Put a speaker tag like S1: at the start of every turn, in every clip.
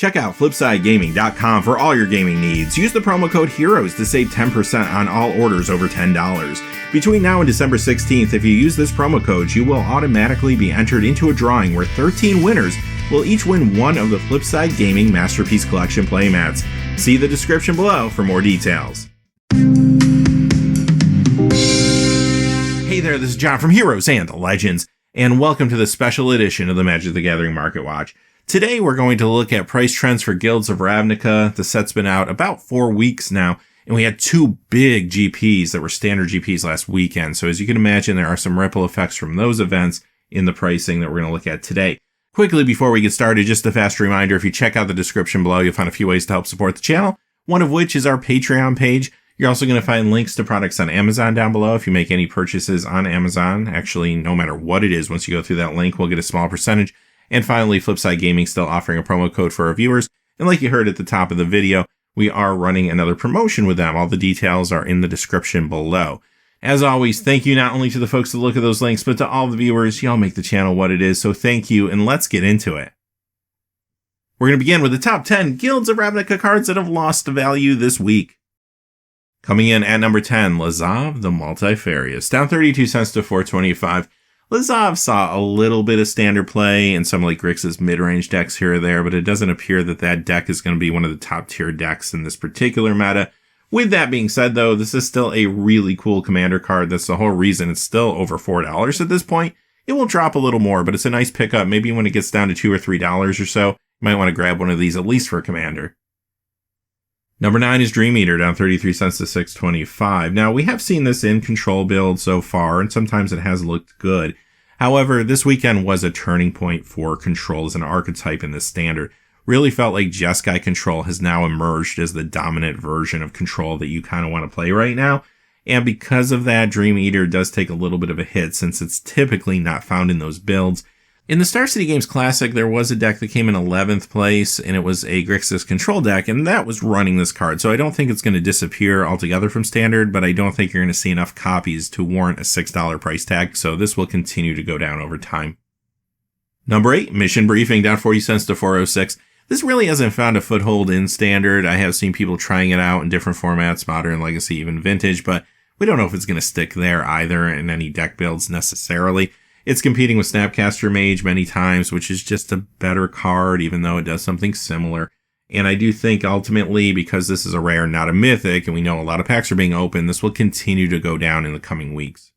S1: Check out FlipsideGaming.com for all your gaming needs. Use the promo code HEROES to save 10% on all orders over $10. Between now and December 16th, if you use this promo code, you will automatically be entered into a drawing where 13 winners will each win one of the Flipside Gaming Masterpiece Collection playmats. See the description below for more details. Hey there, this is John from Heroes and Legends, and welcome to the special edition of the Magic the Gathering Market Watch. Today we're going to look at price trends for Guilds of Ravnica. The set's been out about 4 weeks now, and we had two big GPs that were standard GPs last weekend. So as you can imagine, there are some ripple effects from those events in the pricing that we're going to look at today. Quickly before we get started, just a fast reminder, if you check out the description below, you'll find a few ways to help support the channel, one of which is our Patreon page. You're also going to find links to products on Amazon down below if you make any purchases on Amazon. Actually, no matter what it is, once you go through that link, we'll get a small percentage. And finally, Flipside Gaming still offering a promo code for our viewers. And like you heard at the top of the video, we are running another promotion with them. All the details are in the description below. As always, thank you not only to the folks that look at those links, but to all the viewers. Y'all make the channel what it is, so thank you, and let's get into it. We're going to begin with the top 10 Guilds of Ravnica cards that have lost value this week. Coming in at number 10, Lazav the Multifarious, down 32 cents to $4.25. Lazav saw a little bit of standard play in some like Grixis mid-range decks here or there, but it doesn't appear that that deck is going to be one of the top tier decks in this particular meta. With that being said, though, this is still a really cool commander card. That's the whole reason it's still over $4 at this point. It will drop a little more, but it's a nice pickup. Maybe when it gets down to $2 or $3 or so, you might want to grab one of these at least for a commander. Number 9 is Dream Eater, down 33 cents to $6.25. Now, we have seen this in control builds so far, and sometimes it has looked good. However, this weekend was a turning point for control as an archetype in this standard. Really felt like Jeskai control has now emerged as the dominant version of control that you kind of want to play right now. And because of that, Dream Eater does take a little bit of a hit since it's typically not found in those builds. In the Star City Games Classic, there was a deck that came in 11th place, and it was a Grixis control deck, and that was running this card. So I don't think it's going to disappear altogether from Standard, but I don't think you're going to see enough copies to warrant a $6 price tag, so this will continue to go down over time. Number 8, Mission Briefing, down 40 cents to $4.06. This really hasn't found a foothold in Standard. I have seen people trying it out in different formats, Modern, Legacy, even Vintage, but we don't know if it's going to stick there either in any deck builds necessarily. It's competing with Snapcaster Mage many times, which is just a better card, even though it does something similar. And I do think ultimately, because this is a rare, not a mythic, and we know a lot of packs are being opened, this will continue to go down in the coming weeks.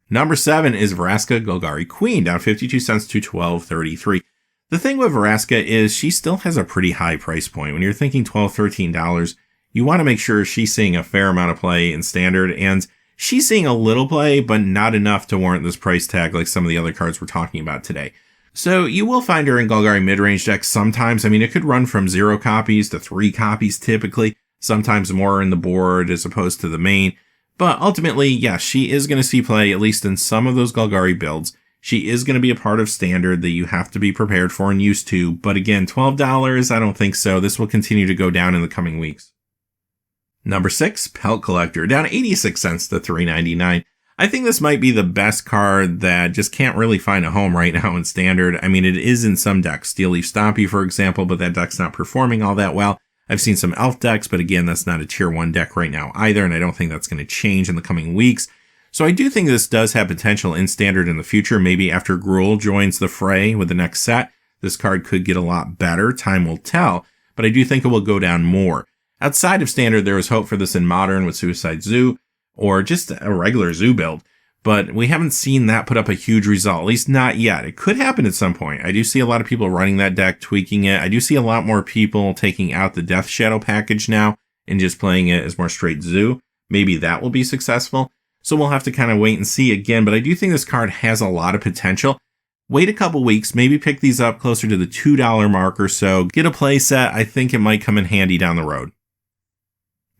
S1: Number 7 is Vraska Golgari Queen, down 52 cents to $12.33. The thing with Vraska is she still has a pretty high price point. When you're thinking $12, $13, you want to make sure she's seeing a fair amount of play in Standard, and she's seeing a little play, but not enough to warrant this price tag like some of the other cards we're talking about today. So you will find her in Golgari mid-range decks sometimes. I mean, it could run from 0 copies to 3 copies typically, sometimes more in the board as opposed to the main. But ultimately, yes, she is going to see play, at least in some of those Golgari builds. She is going to be a part of Standard that you have to be prepared for and used to. But again, $12, I don't think so. This will continue to go down in the coming weeks. Number 6, Pelt Collector, down 86 cents to $3.99. I think this might be the best card that just can't really find a home right now in Standard. I mean, it is in some decks, Steel Leaf Stompy, for example, but that deck's not performing all that well. I've seen some Elf decks, but again, that's not a tier 1 deck right now either, and I don't think that's going to change in the coming weeks. So I do think this does have potential in Standard in the future. Maybe after Gruul joins the fray with the next set, this card could get a lot better. Time will tell, but I do think it will go down more. Outside of Standard, there was hope for this in Modern with Suicide Zoo, or just a regular Zoo build, but we haven't seen that put up a huge result, at least not yet. It could happen at some point. I do see a lot of people running that deck, tweaking it. I do see a lot more people taking out the Death Shadow package now and just playing it as more straight Zoo. Maybe that will be successful. So we'll have to kind of wait and see again, but I do think this card has a lot of potential. Wait a couple weeks, maybe pick these up closer to the $2 mark or so. Get a play set. I think it might come in handy down the road.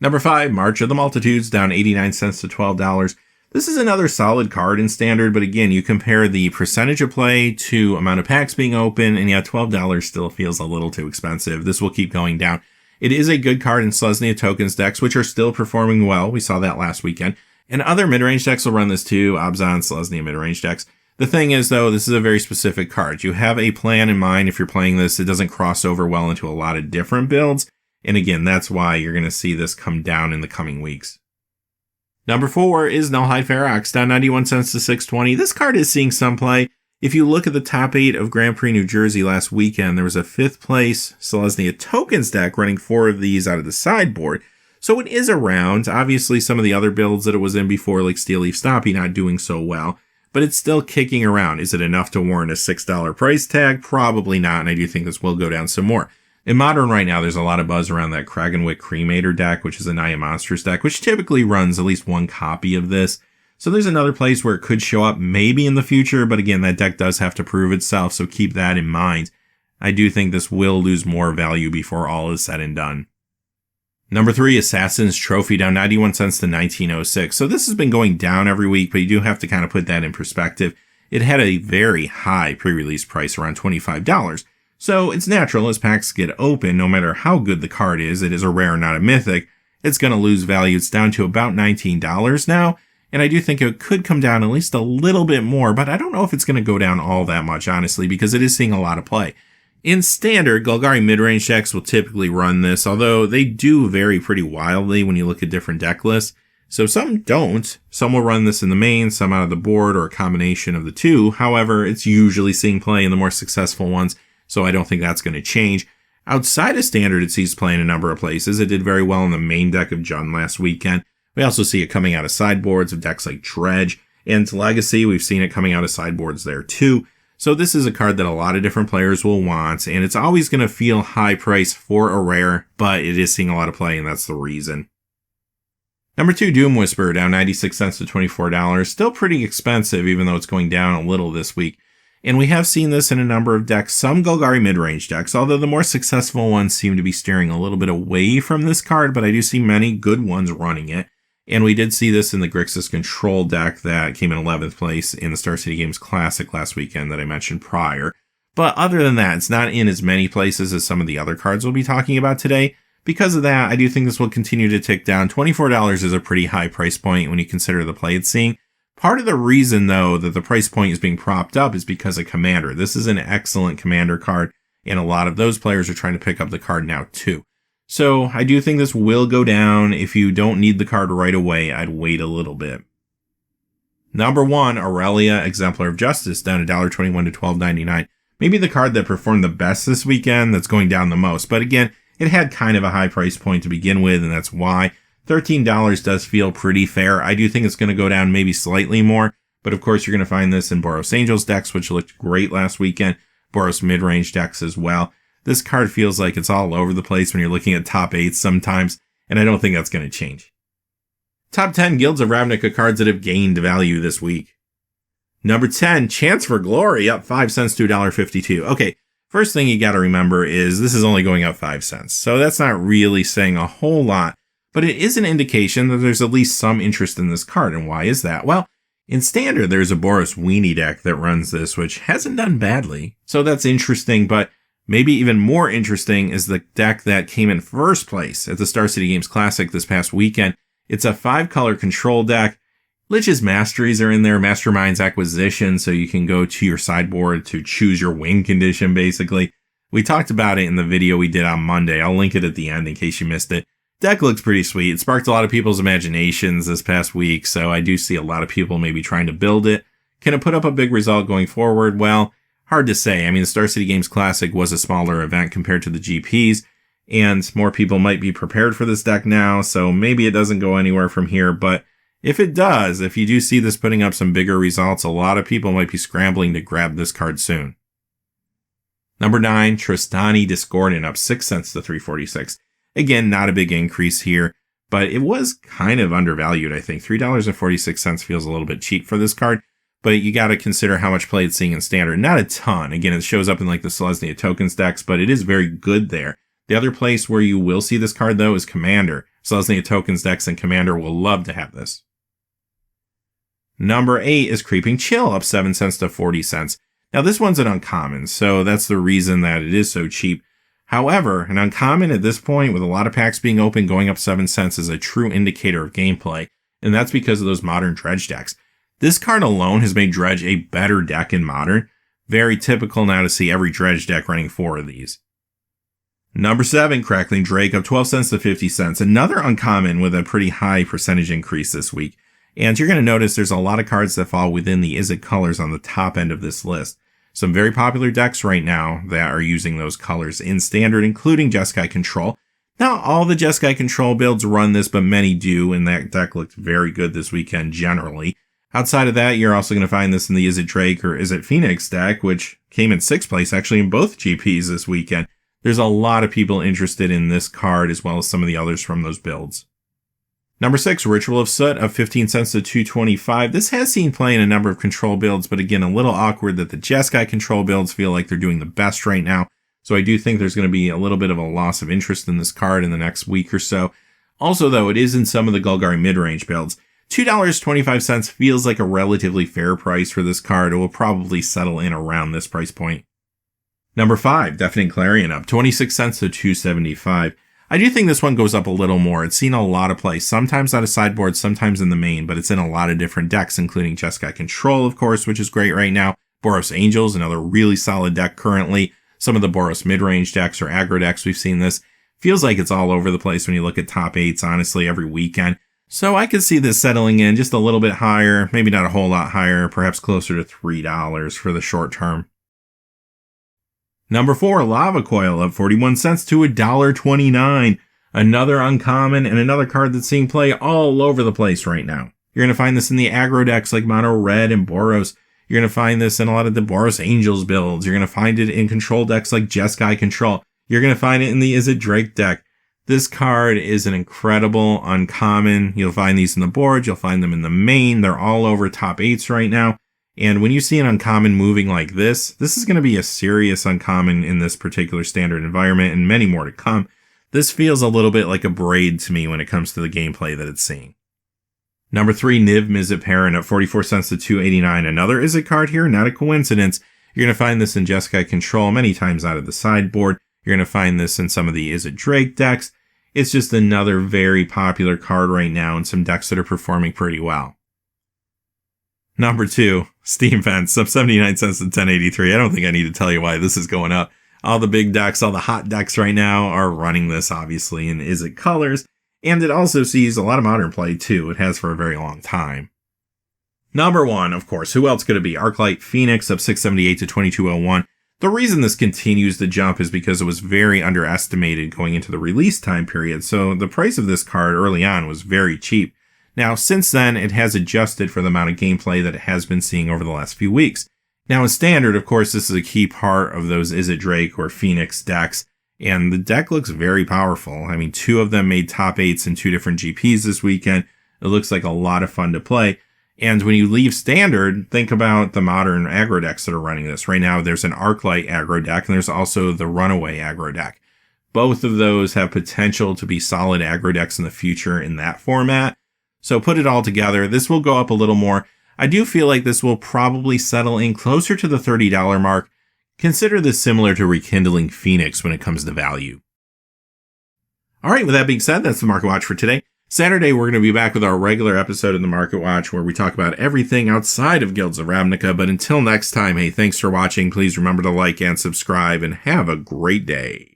S1: Number 5, March of the Multitudes, down 89 cents to $12. This is another solid card in Standard, but again, you compare the percentage of play to amount of packs being open, and yeah, $12 still feels a little too expensive. This will keep going down. It is a good card in Selesnya Tokens decks, which are still performing well. We saw that last weekend. And other mid-range decks will run this too. Abzan, Selesnya mid-range decks. The thing is, though, this is a very specific card. You have a plan in mind if you're playing this. It doesn't cross over well into a lot of different builds. And again, that's why you're going to see this come down in the coming weeks. Number 4 is Nullhide Ferox, down 91 cents to 620. This card is seeing some play. If you look at the top 8 of Grand Prix New Jersey last weekend, there was a 5th place Selesnya Tokens deck running 4 of these out of the sideboard. So it is around. Obviously, some of the other builds that it was in before, like Steel Leaf Stompy, not doing so well. But it's still kicking around. Is it enough to warrant a $6 price tag? Probably not, and I do think this will go down some more. In Modern right now, there's a lot of buzz around that Kragenwick Cremator deck, which is a Naya Monsters deck, which typically runs at least one copy of this. So there's another place where it could show up maybe in the future, but again, that deck does have to prove itself, so keep that in mind. I do think this will lose more value before all is said and done. Number 3, Assassin's Trophy, down 91 cents to 1906. So this has been going down every week, but you do have to kind of put that in perspective. It had a very high pre-release price, around $25. So it's natural as packs get open, no matter how good the card is, it is a rare, not a mythic, it's going to lose value. It's down to about $19 now, and I do think it could come down at least a little bit more, but I don't know if it's going to go down all that much, honestly, because it is seeing a lot of play. In Standard, Golgari midrange decks will typically run this, although they do vary pretty wildly when you look at different deck lists. So some don't. Some will run this in the main, some out of the board, or a combination of the two. However, it's usually seeing play in the more successful ones, so I don't think that's going to change. Outside of Standard, it sees play in a number of places. It did very well in the main deck of Jund last weekend. We also see it coming out of sideboards of decks like Dredge. And Legacy, we've seen it coming out of sideboards there too. So this is a card that a lot of different players will want, and it's always going to feel high price for a rare, but it is seeing a lot of play, and that's the reason. Number 2, Doom Whisperer, down 96 cents to $24. Still pretty expensive, even though it's going down a little this week. And we have seen this in a number of decks, some Golgari midrange decks, although the more successful ones seem to be steering a little bit away from this card, but I do see many good ones running it. And we did see this in the Grixis Control deck that came in 11th place in the Star City Games Classic last weekend that I mentioned prior. But other than that, it's not in as many places as some of the other cards we'll be talking about today. Because of that, I do think this will continue to tick down. $24 is a pretty high price point when you consider the play it's seeing. Part of the reason, though, that the price point is being propped up is because of Commander. This is an excellent Commander card, and a lot of those players are trying to pick up the card now, too. So I do think this will go down. If you don't need the card right away, I'd wait a little bit. Number 1, Aurelia, Exemplar of Justice, down $1.21 to $12.99. Maybe the card that performed the best this weekend that's going down the most. But again, it had kind of a high price point to begin with, and that's why. $13 does feel pretty fair. I do think it's going to go down maybe slightly more, but of course you're going to find this in Boros Angels decks, which looked great last weekend, Boros midrange decks as well. This card feels like it's all over the place when you're looking at top 8 sometimes, and I don't think that's going to change. Top 10 Guilds of Ravnica cards that have gained value this week. Number 10, Chance for Glory, up 5 cents to $1.52. Okay, first thing you got to remember is this is only going up 5 cents, so that's not really saying a whole lot. But it is an indication that there's at least some interest in this card. And why is that? Well, in Standard, there's a Boros Weenie deck that runs this, which hasn't done badly. So that's interesting, but maybe even more interesting is the deck that came in first place at the Star City Games Classic this past weekend. It's a 5-color control deck. Lich's Masteries are in there, Mastermind's Acquisition, so you can go to your sideboard to choose your win condition, basically. We talked about it in the video we did on Monday. I'll link it at the end in case you missed it. Deck looks pretty sweet. It sparked a lot of people's imaginations this past week, so I do see a lot of people maybe trying to build it. Can it put up a big result going forward? Well, hard to say. I mean, the Star City Games Classic was a smaller event compared to the GPs, and more people might be prepared for this deck now, so maybe it doesn't go anywhere from here, but if it does, if you do see this putting up some bigger results, a lot of people might be scrambling to grab this card soon. Number 9, Tristani Discordant, up 6 cents to $3.46. Again, not a big increase here, but it was kind of undervalued, I think. $3.46 feels a little bit cheap for this card, but you got to consider how much play it's seeing in Standard. Not a ton. Again, it shows up in like the Selesnya Tokens decks, but it is very good there. The other place where you will see this card, though, is Commander. Selesnya Tokens decks and Commander will love to have this. Number 8 is Creeping Chill, up 7 cents to 40 cents. Now, this one's an uncommon, so that's the reason that it is so cheap. However, an uncommon at this point, with a lot of packs being open, going up 7 cents is a true indicator of gameplay, and that's because of those modern Dredge decks. This card alone has made Dredge a better deck in Modern. Very typical now to see every Dredge deck running 4 of these. Number 7, Crackling Drake, up 12 cents to 50 cents. Another uncommon with a pretty high percentage increase this week. And you're going to notice there's a lot of cards that fall within the Izzet colors on the top end of this list. Some very popular decks right now that are using those colors in Standard, including Jeskai Control. Not all the Jeskai Control builds run this, but many do, and that deck looked very good this weekend generally. Outside of that, you're also going to find this in the Izzet Drake or Izzet Phoenix deck, which came in 6th place actually in both GPs this weekend. There's a lot of people interested in this card as well as some of the others from those builds. Number 6, Ritual of Soot, up 15 cents to 225. This has seen play in a number of control builds, but again, a little awkward that the Jeskai control builds feel like they're doing the best right now. So I do think there's going to be a little bit of a loss of interest in this card in the next week or so. Also, though, it is in some of the Golgari mid-range builds. $2.25 feels like a relatively fair price for this card. It will probably settle in around this price point. Number 5, Deafening Clarion, up 26 cents to 275. I do think this one goes up a little more. It's seen a lot of play, sometimes out of sideboard, sometimes in the main, but it's in a lot of different decks, including Jeskai Control, of course, which is great right now. Boros Angels, another really solid deck currently. Some of the Boros mid-range decks or aggro decks, we've seen this. Feels like it's all over the place when you look at top 8s, honestly, every weekend. So I could see this settling in just a little bit higher, maybe not a whole lot higher, perhaps closer to $3 for the short term. Number 4, Lava Coil, up 41 cents to $1.29. Another uncommon and another card that's seeing play all over the place right now. You're going to find this in the aggro decks like Mono Red and Boros. You're going to find this in a lot of the Boros Angels builds. You're going to find it in control decks like Jeskai Control. You're going to find it in the Izzet Drake deck. This card is an incredible uncommon. You'll find these in the board. You'll find them in the main. They're all over top 8s right now. And when you see an uncommon moving like this is going to be a serious uncommon in this particular Standard environment and many more to come. This feels a little bit like a braid to me when it comes to the gameplay that it's seeing. Number 3, Niv Mizzet Parent, up 44 cents to 289. Another Izzet card here, not a coincidence. You're going to find this in Jeskai Control many times out of the sideboard. You're going to find this in some of the Izzet Drake decks. It's just another very popular card right now and some decks that are performing pretty well. Number 2, Steam Fence, up 79 cents to 1083. I don't think I need to tell you why this is going up. All the big decks, all the hot decks right now are running this, obviously, in Izzet colors. And it also sees a lot of Modern play, too. It has for a very long time. Number 1, of course, who else could it be? Arelight Phoenix, up 678 to 2201. The reason this continues to jump is because it was very underestimated going into the release time period. So the price of this card early on was very cheap. Now, since then, it has adjusted for the amount of gameplay that it has been seeing over the last few weeks. Now, in Standard, of course, this is a key part of those Izzet Drake or Phoenix decks, and the deck looks very powerful. I mean, 2 of them made top 8s in 2 different GPs this weekend. It looks like a lot of fun to play. And when you leave Standard, think about the Modern aggro decks that are running this. Right now, there's an Arclight aggro deck, and there's also the Runaway aggro deck. Both of those have potential to be solid aggro decks in the future in that format. So put it all together, this will go up a little more. I do feel like this will probably settle in closer to the $30 mark. Consider this similar to Rekindling Phoenix when it comes to value. All right, with that being said, that's the Market Watch for today. Saturday, we're going to be back with our regular episode of the Market Watch where we talk about everything outside of Guilds of Ravnica. But until next time, hey, thanks for watching. Please remember to like and subscribe and have a great day.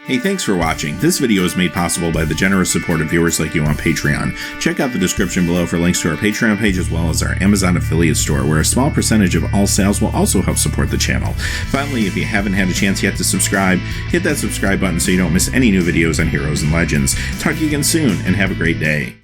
S1: Hey, thanks for watching. This video is made possible by the generous support of viewers like you on Patreon. Check out the description below for links to our Patreon page as well as our Amazon affiliate store, where a small percentage of all sales will also help support the channel. Finally, if you haven't had a chance yet to subscribe, hit that subscribe button so you don't miss any new videos on Heroes and Legends. Talk to you again soon, and have a great day.